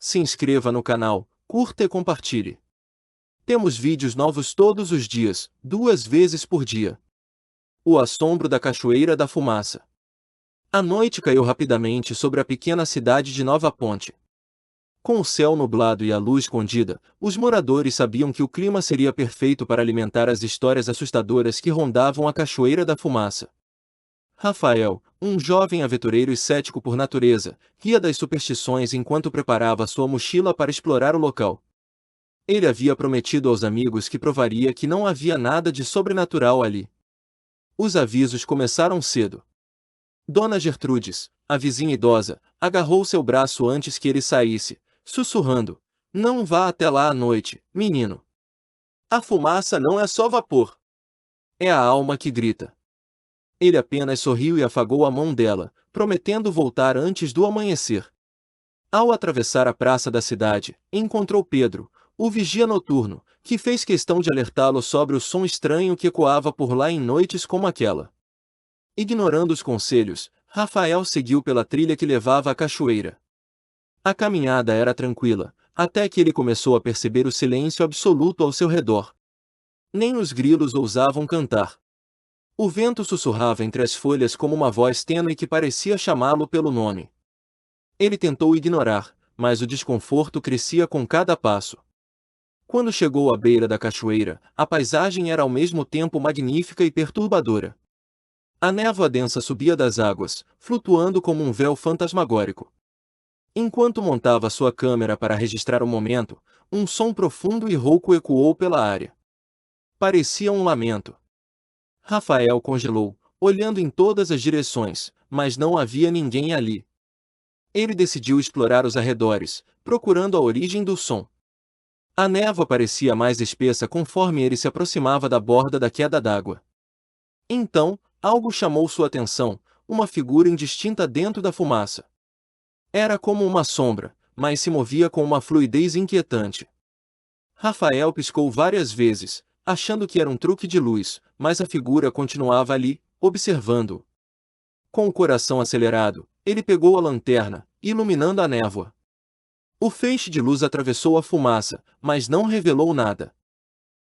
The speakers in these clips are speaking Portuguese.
se inscreva no canal, curta e compartilhe. Temos vídeos novos todos os dias, 2 vezes por dia. O assombro da Cachoeira da Fumaça. A noite caiu rapidamente sobre a pequena cidade de Nova Ponte. Com o céu nublado e a luz escondida, os moradores sabiam que o clima seria perfeito para alimentar as histórias assustadoras que rondavam a Cachoeira da Fumaça. Rafael, um jovem aventureiro e cético por natureza, ria das superstições enquanto preparava sua mochila para explorar o local. Ele havia prometido aos amigos que provaria que não havia nada de sobrenatural ali. Os avisos começaram cedo. Dona Gertrudes, a vizinha idosa, agarrou seu braço antes que ele saísse, sussurrando: "Não vá até lá à noite, menino. A fumaça não é só vapor. É a alma que grita." Ele apenas sorriu e afagou a mão dela, prometendo voltar antes do amanhecer. Ao atravessar a praça da cidade, encontrou Pedro, o vigia noturno, que fez questão de alertá-lo sobre o som estranho que ecoava por lá em noites como aquela. Ignorando os conselhos, Rafael seguiu pela trilha que levava à cachoeira. A caminhada era tranquila, até que ele começou a perceber o silêncio absoluto ao seu redor. Nem os grilos ousavam cantar. O vento sussurrava entre as folhas como uma voz tênue que parecia chamá-lo pelo nome. Ele tentou ignorar, mas o desconforto crescia com cada passo. Quando chegou à beira da cachoeira, a paisagem era ao mesmo tempo magnífica e perturbadora. A névoa densa subia das águas, flutuando como um véu fantasmagórico. Enquanto montava sua câmera para registrar o momento, um som profundo e rouco ecoou pela área. Parecia um lamento. Rafael congelou, olhando em todas as direções, mas não havia ninguém ali. Ele decidiu explorar os arredores, procurando a origem do som. A névoa parecia mais espessa conforme ele se aproximava da borda da queda d'água. Então, algo chamou sua atenção, uma figura indistinta dentro da fumaça. Era como uma sombra, mas se movia com uma fluidez inquietante. Rafael piscou várias vezes, achando que era um truque de luz, mas a figura continuava ali, observando-o. Com o coração acelerado, ele pegou a lanterna, iluminando a névoa. O feixe de luz atravessou a fumaça, mas não revelou nada.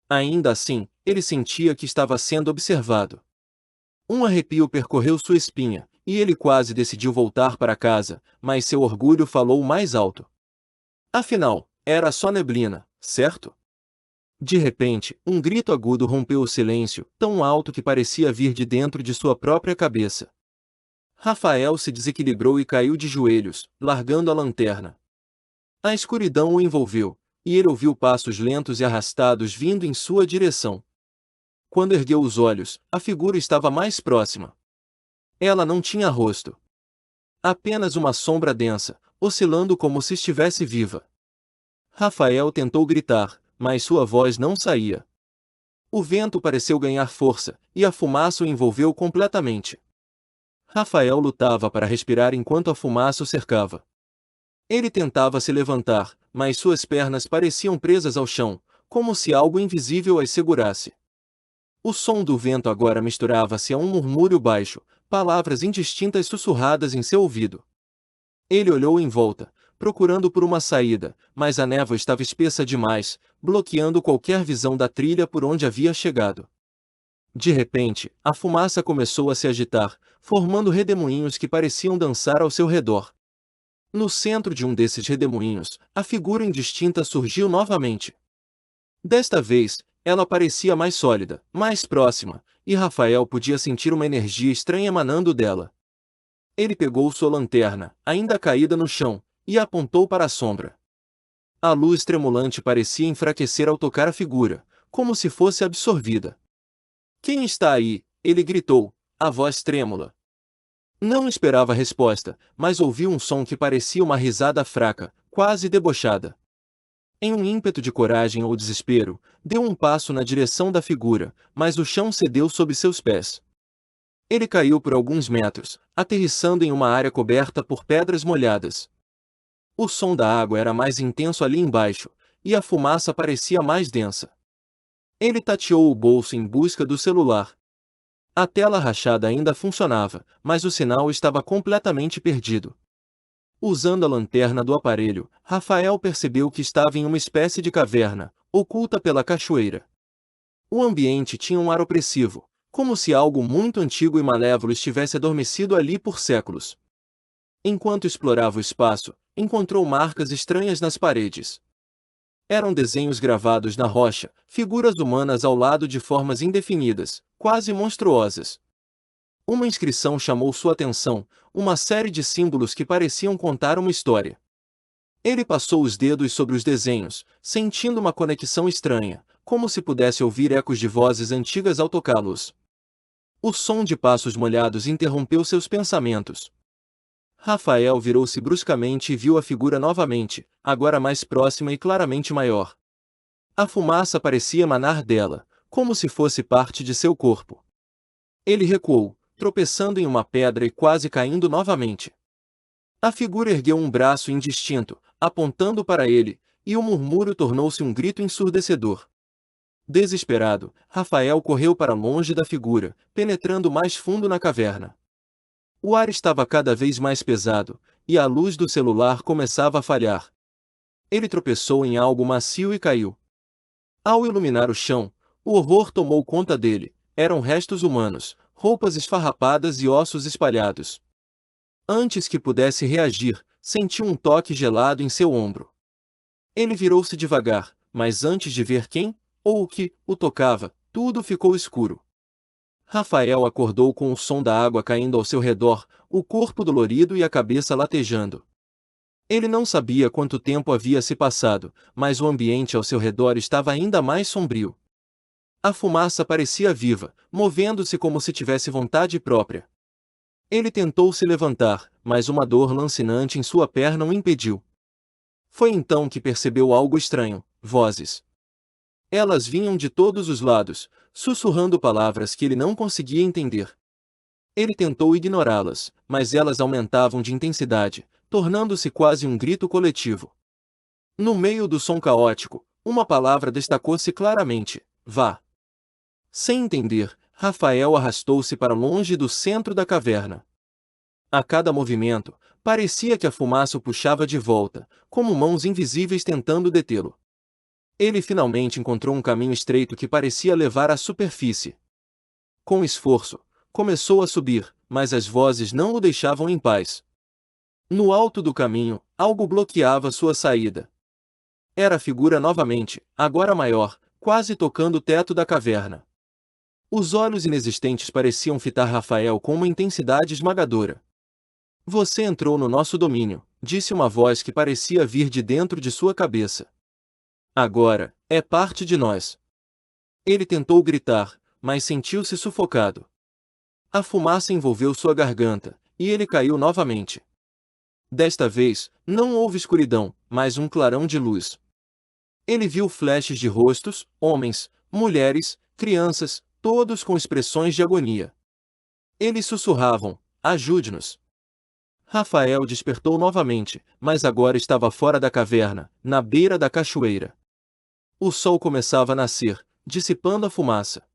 Ainda assim, ele sentia que estava sendo observado. Um arrepio percorreu sua espinha, e ele quase decidiu voltar para casa, mas seu orgulho falou mais alto. Afinal, era só neblina, certo? De repente, um grito agudo rompeu o silêncio, tão alto que parecia vir de dentro de sua própria cabeça. Rafael se desequilibrou e caiu de joelhos, largando a lanterna. A escuridão o envolveu, e ele ouviu passos lentos e arrastados vindo em sua direção. Quando ergueu os olhos, a figura estava mais próxima. Ela não tinha rosto. Apenas uma sombra densa, oscilando como se estivesse viva. Rafael tentou gritar, mas sua voz não saía. O vento pareceu ganhar força, e a fumaça o envolveu completamente. Rafael lutava para respirar enquanto a fumaça o cercava. Ele tentava se levantar, mas suas pernas pareciam presas ao chão, como se algo invisível as segurasse. O som do vento agora misturava-se a um murmúrio baixo, palavras indistintas sussurradas em seu ouvido. Ele olhou em volta, procurando por uma saída, mas a névoa estava espessa demais, bloqueando qualquer visão da trilha por onde havia chegado. De repente, a fumaça começou a se agitar, formando redemoinhos que pareciam dançar ao seu redor. No centro de um desses redemoinhos, a figura indistinta surgiu novamente. Desta vez, ela parecia mais sólida, mais próxima, e Rafael podia sentir uma energia estranha emanando dela. Ele pegou sua lanterna, ainda caída no chão, e a apontou para a sombra. A luz tremulante parecia enfraquecer ao tocar a figura, como se fosse absorvida. "Quem está aí?" ele gritou, a voz trêmula. Não esperava resposta, mas ouviu um som que parecia uma risada fraca, quase debochada. Em um ímpeto de coragem ou desespero, deu um passo na direção da figura, mas o chão cedeu sob seus pés. Ele caiu por alguns metros, aterrissando em uma área coberta por pedras molhadas. O som da água era mais intenso ali embaixo, e a fumaça parecia mais densa. Ele tateou o bolso em busca do celular. A tela rachada ainda funcionava, mas o sinal estava completamente perdido. Usando a lanterna do aparelho, Rafael percebeu que estava em uma espécie de caverna, oculta pela cachoeira. O ambiente tinha um ar opressivo, como se algo muito antigo e malévolo estivesse adormecido ali por séculos. Enquanto explorava o espaço, encontrou marcas estranhas nas paredes. Eram desenhos gravados na rocha, figuras humanas ao lado de formas indefinidas, quase monstruosas. Uma inscrição chamou sua atenção, uma série de símbolos que pareciam contar uma história. Ele passou os dedos sobre os desenhos, sentindo uma conexão estranha, como se pudesse ouvir ecos de vozes antigas ao tocá-los. O som de passos molhados interrompeu seus pensamentos. Rafael virou-se bruscamente e viu a figura novamente, agora mais próxima e claramente maior. A fumaça parecia emanar dela, como se fosse parte de seu corpo. Ele recuou, tropeçando em uma pedra e quase caindo novamente. A figura ergueu um braço indistinto, apontando para ele, e o murmúrio tornou-se um grito ensurdecedor. Desesperado, Rafael correu para longe da figura, penetrando mais fundo na caverna. O ar estava cada vez mais pesado, e a luz do celular começava a falhar. Ele tropeçou em algo macio e caiu. Ao iluminar o chão, o horror tomou conta dele. Eram restos humanos, roupas esfarrapadas e ossos espalhados. Antes que pudesse reagir, sentiu um toque gelado em seu ombro. Ele virou-se devagar, mas antes de ver quem, ou o que, o tocava, tudo ficou escuro. Rafael acordou com o som da água caindo ao seu redor, o corpo dolorido e a cabeça latejando. Ele não sabia quanto tempo havia se passado, mas o ambiente ao seu redor estava ainda mais sombrio. A fumaça parecia viva, movendo-se como se tivesse vontade própria. Ele tentou se levantar, mas uma dor lancinante em sua perna o impediu. Foi então que percebeu algo estranho: vozes. Elas vinham de todos os lados, sussurrando palavras que ele não conseguia entender. Ele tentou ignorá-las, mas elas aumentavam de intensidade, tornando-se quase um grito coletivo. No meio do som caótico, uma palavra destacou-se claramente: vá. Sem entender, Rafael arrastou-se para longe do centro da caverna. A cada movimento, parecia que a fumaça o puxava de volta, como mãos invisíveis tentando detê-lo. Ele finalmente encontrou um caminho estreito que parecia levar à superfície. Com esforço, começou a subir, mas as vozes não o deixavam em paz. No alto do caminho, algo bloqueava sua saída. Era a figura novamente, agora maior, quase tocando o teto da caverna. Os olhos inexistentes pareciam fitar Rafael com uma intensidade esmagadora. Você entrou no nosso domínio, disse uma voz que parecia vir de dentro de sua cabeça. Agora, é parte de nós. Ele tentou gritar, mas sentiu-se sufocado. A fumaça envolveu sua garganta, e ele caiu novamente. Desta vez, não houve escuridão, mas um clarão de luz. Ele viu flashes de rostos, homens, mulheres, crianças, todos com expressões de agonia. Eles sussurravam: ajude-nos. Rafael despertou novamente, mas agora estava fora da caverna, na beira da cachoeira. O sol começava a nascer, dissipando a fumaça.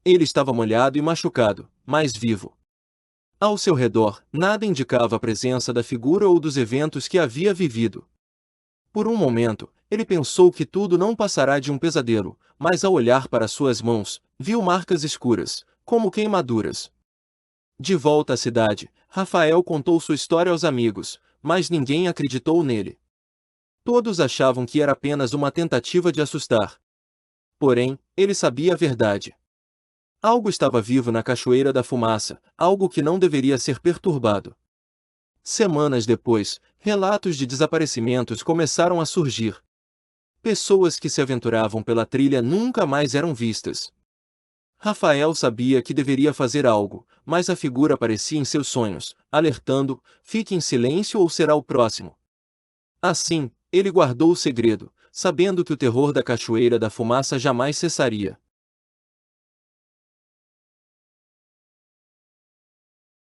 Ele estava molhado e machucado, mas vivo. Ao seu redor, nada indicava a presença da figura ou dos eventos que havia vivido. Por um momento, ele pensou que tudo não passará de um pesadelo, mas ao olhar para suas mãos, viu marcas escuras, como queimaduras. De volta à cidade, Rafael contou sua história aos amigos, mas ninguém acreditou nele. Todos achavam que era apenas uma tentativa de assustar. Porém, ele sabia a verdade. Algo estava vivo na cachoeira da fumaça, algo que não deveria ser perturbado. Semanas depois, relatos de desaparecimentos começaram a surgir. Pessoas que se aventuravam pela trilha nunca mais eram vistas. Rafael sabia que deveria fazer algo, mas a figura aparecia em seus sonhos, alertando: fique em silêncio ou será o próximo. Assim, ele guardou o segredo, sabendo que o terror da cachoeira da fumaça jamais cessaria.